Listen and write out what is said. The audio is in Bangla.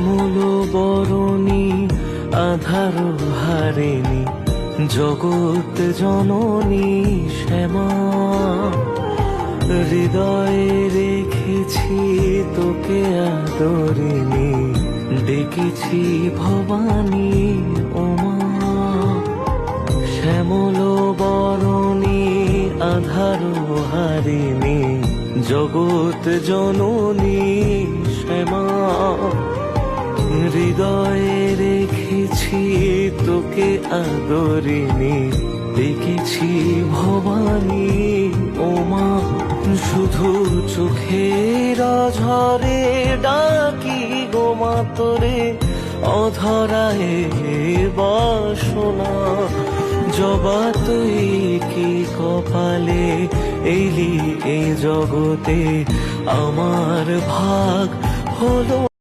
শ্যামল বরণী আধার হারিণী জগৎ জননী শ্যামা, হৃদয়ে রেখেছি তোকে আদরিণী, ডেকেছি ভবানী ওমা। শ্যামল বরণী আধার হারিণী জগৎ জননী শ্যামা, হৃদয়ে রেখেছি তোকে আদরিণী, দেখেছি ভবানী ওমা। শুধু চোখের ঝরে ডাকি গো মা তোরে, অধরায় বাসনা জবা তুই কি কপালে এলি এই জগতে, আমার ভাগ হলো